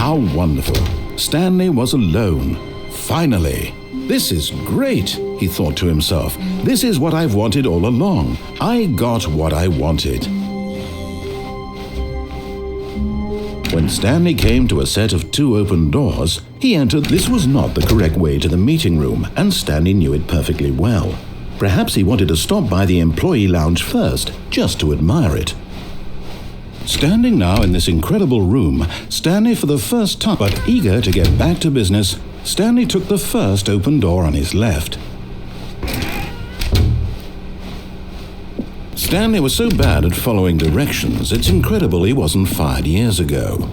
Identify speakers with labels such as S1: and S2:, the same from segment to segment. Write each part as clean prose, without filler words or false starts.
S1: How wonderful. Stanley was alone. Finally. This is great, he thought to himself. This is what I've wanted all along. I got what I wanted. When Stanley came to a set of 2 open doors, he entered. This was not the correct way to the meeting room, and Stanley knew it perfectly well. Perhaps he wanted to stop by the employee lounge first, just to admire it. Standing now in this incredible room, Stanley for the first time, but eager to get back to business, Stanley took the first open door on his left. Stanley was so bad at following directions, it's incredible he wasn't fired years ago.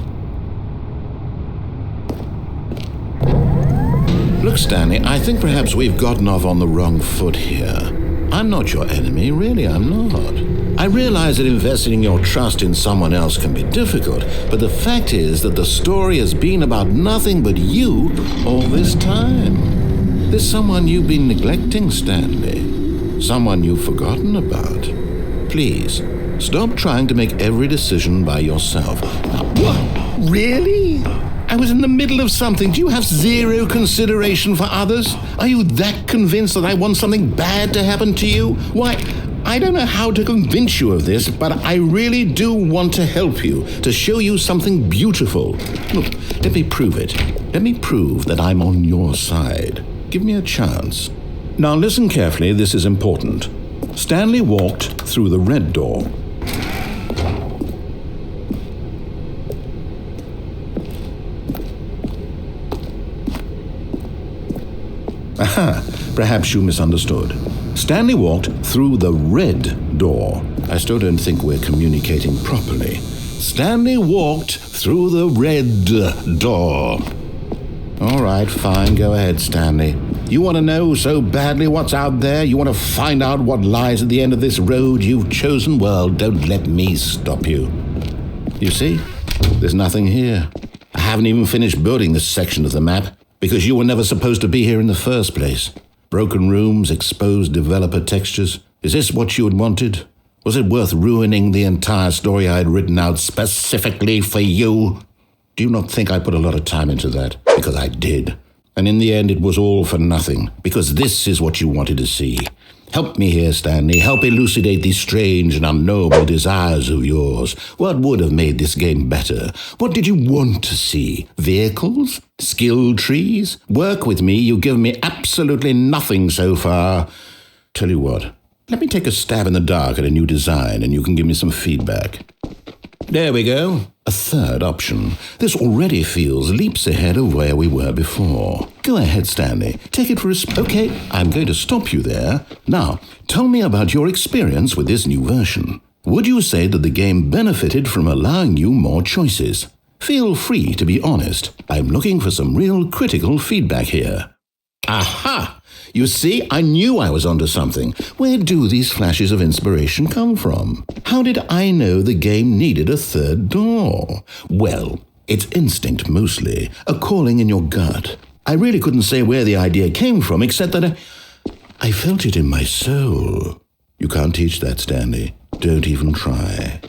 S1: Look, Stanley, I think perhaps we've gotten off on the wrong foot here. I'm not your enemy, really, I'm not. I realize that investing your trust in someone else can be difficult, but the fact is that the story has been about nothing but you all this time. There's someone you've been neglecting, Stanley. Someone you've forgotten about. Please, stop trying to make every decision by yourself. What? Really? I was in the middle of something. Do you have zero consideration for others? Are you that convinced that I want something bad to happen to you? Why, I don't know how to convince you of this, but I really do want to help you, to show you something beautiful. Look, let me prove it. Let me prove that I'm on your side. Give me a chance. Now listen carefully, this is important. Stanley walked through the red door. Aha, perhaps you misunderstood. Stanley walked through the red door. I still don't think we're communicating properly. Stanley walked through the red door. All right, fine, go ahead, Stanley. You want to know so badly what's out there? You want to find out what lies at the end of this road you've chosen? Well, don't let me stop you. You see, there's nothing here. I haven't even finished building this section of the map, because you were never supposed to be here in the first place. Broken rooms, exposed developer textures. Is this what you had wanted? Was it worth ruining the entire story I had written out specifically for you? Do you not think I put a lot of time into that? Because I did. And in the end, it was all for nothing, because this is what you wanted to see. Help me here, Stanley. Help elucidate these strange and unknowable desires of yours. What would have made this game better? What did you want to see? Vehicles? Skill trees? Work with me. You've given me absolutely nothing so far. Tell you what, let me take a stab in the dark at a new design and you can give me some feedback. There we go. A third option. This already feels leaps ahead of where we were before. Go ahead, Stanley. Take it for a Okay, I'm going to stop you there. Now, tell me about your experience with this new version. Would you say that the game benefited from allowing you more choices? Feel free to be honest. I'm looking for some real critical feedback here. Aha! You see, I knew I was onto something. Where do these flashes of inspiration come from? How did I know the game needed a third door? Well, it's instinct mostly, a calling in your gut. I really couldn't say where the idea came from, except that I felt it in my soul. You can't teach that, Stanley. Don't even try.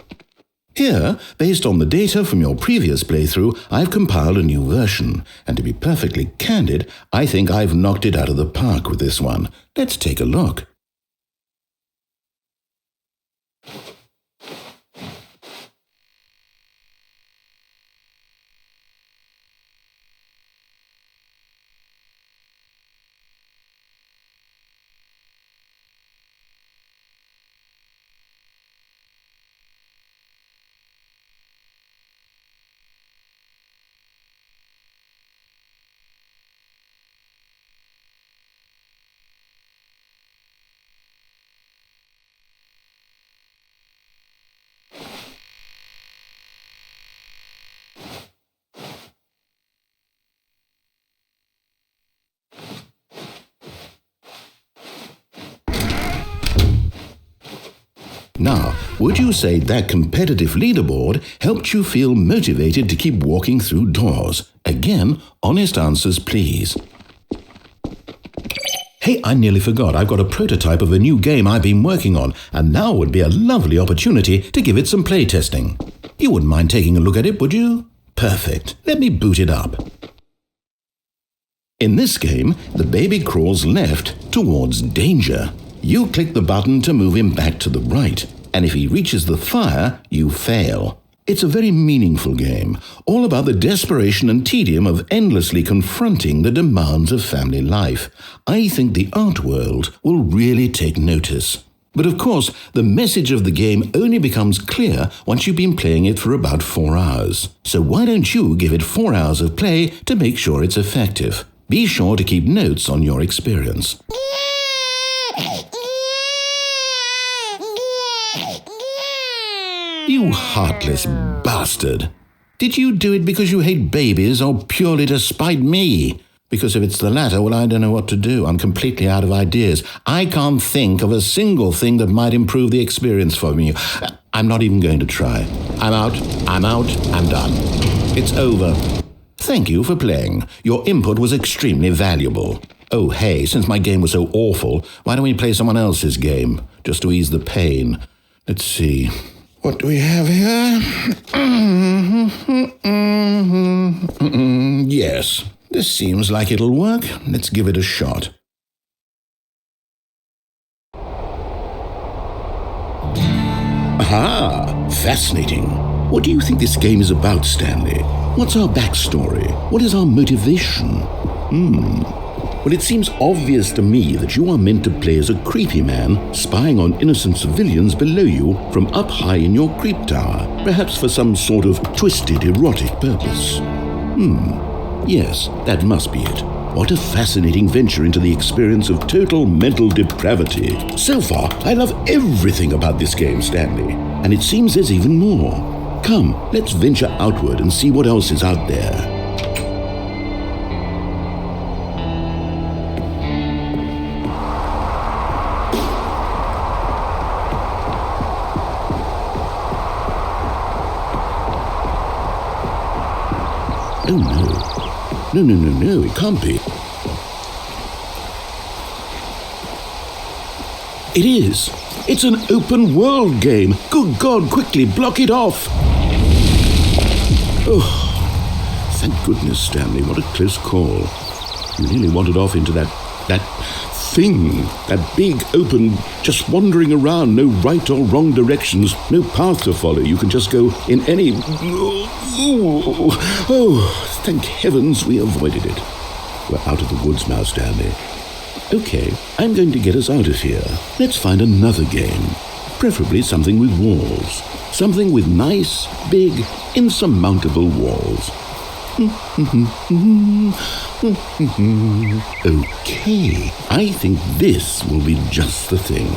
S1: Here, based on the data from your previous playthrough, I've compiled a new version, and to be perfectly candid, I think I've knocked it out of the park with this one. Let's take a look. Now, would you say that competitive leaderboard helped you feel motivated to keep walking through doors? Again, honest answers, please. Hey, I nearly forgot. I've got a prototype of a new game I've been working on, and now would be a lovely opportunity to give it some playtesting. You wouldn't mind taking a look at it, would you? Perfect. Let me boot it up. In this game, the baby crawls left towards danger. You click the button to move him back to the right, and if he reaches the fire, you fail. It's a very meaningful game, all about the desperation and tedium of endlessly confronting the demands of family life. I think the art world will really take notice. But of course, the message of the game only becomes clear once you've been playing it for about 4 hours. So why don't you give it 4 hours of play to make sure it's effective? Be sure to keep notes on your experience. You heartless bastard! Did you do it because you hate babies or purely to spite me? Because if it's the latter, well, I don't know what to do. I'm completely out of ideas. I can't think of a single thing that might improve the experience for me. I'm not even going to try. I'm out, I'm done. It's over. Thank you for playing. Your input was extremely valuable. Oh, hey, since my game was so awful, why don't we play someone else's game, just to ease the pain? Let's see. What do we have here? Yes, this seems like it'll work. Let's give it a shot. Aha! Fascinating. What do you think this game is about, Stanley? What's our backstory? What is our motivation? Well, it seems obvious to me that you are meant to play as a creepy man spying on innocent civilians below you from up high in your creep tower, perhaps for some sort of twisted erotic purpose. Yes, that must be it. What a fascinating venture into the experience of total mental depravity. So far, I love everything about this game, Stanley, and it seems there's even more. Come, let's venture outward and see what else is out there. Oh no, it can't be. It is. It's an open world game. Good God, quickly block it off. Oh, thank goodness, Stanley, what a close call. You nearly wandered off into that thing, that big open, just wandering around, no right or wrong directions, no path to follow. You can just go in any... Oh, thank heavens we avoided it. We're out of the woods now, Stanley. Okay, I'm going to get us out of here. Let's find another game. Preferably something with walls. Something with nice, big, insurmountable walls. Okay, I think this will be just the thing.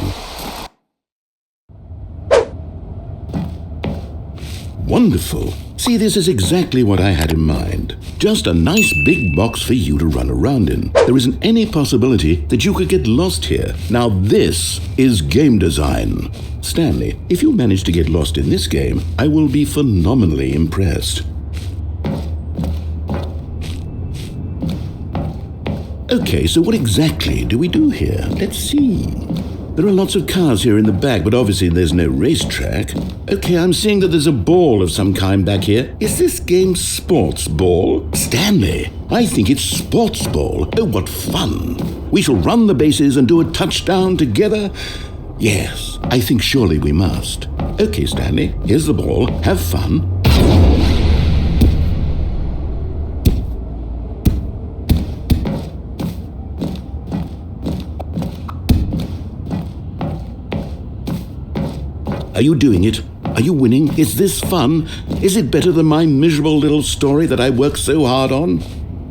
S1: Wonderful. See, this is exactly what I had in mind. Just a nice big box for you to run around in. There isn't any possibility that you could get lost here. Now this is game design. Stanley, if you manage to get lost in this game, I will be phenomenally impressed. Okay, so what exactly do we do here? Let's see. There are lots of cars here in the back, but obviously there's no racetrack. Okay, I'm seeing that there's a ball of some kind back here. Is this game sports ball? Stanley, I think it's sports ball. Oh, what fun. We shall run the bases and do a touchdown together. Yes, I think surely we must. Okay, Stanley, here's the ball. Have fun. Are you doing it? Are you winning? Is this fun? Is it better than my miserable little story that I worked so hard on?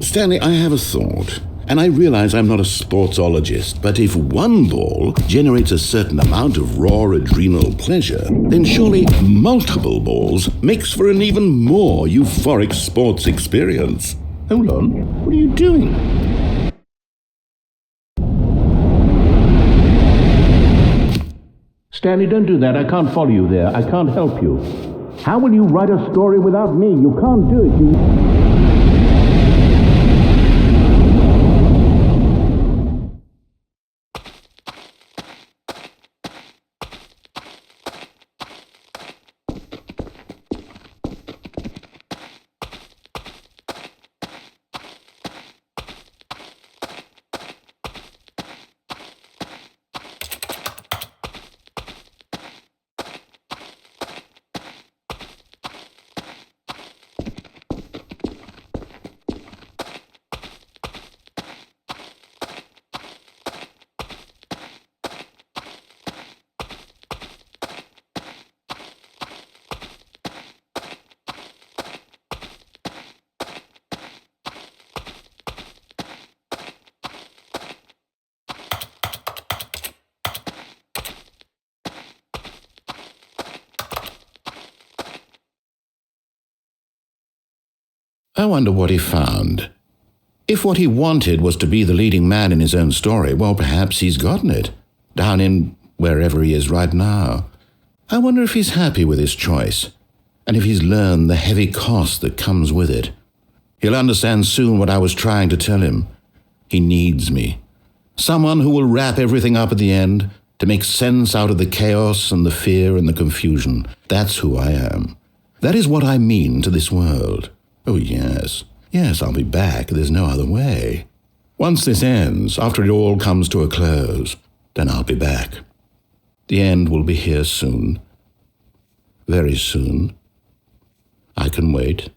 S1: Stanley, I have a thought, and I realize I'm not a sportsologist, but if one ball generates a certain amount of raw adrenal pleasure, then surely multiple balls makes for an even more euphoric sports experience. Hold on, what are you doing? Stanley, don't do that. I can't follow you there. I can't help you. How will you write a story without me? You can't do it. I wonder what he found. If what he wanted was to be the leading man in his own story, well, perhaps he's gotten it, down in wherever he is right now. I wonder if he's happy with his choice, and if he's learned the heavy cost that comes with it. He'll understand soon what I was trying to tell him. He needs me. Someone who will wrap everything up at the end, to make sense out of the chaos and the fear and the confusion. That's who I am. That is what I mean to this world. Oh, yes. Yes, I'll be back. There's no other way. Once this ends, after it all comes to a close, then I'll be back. The end will be here soon. Very soon. I can wait.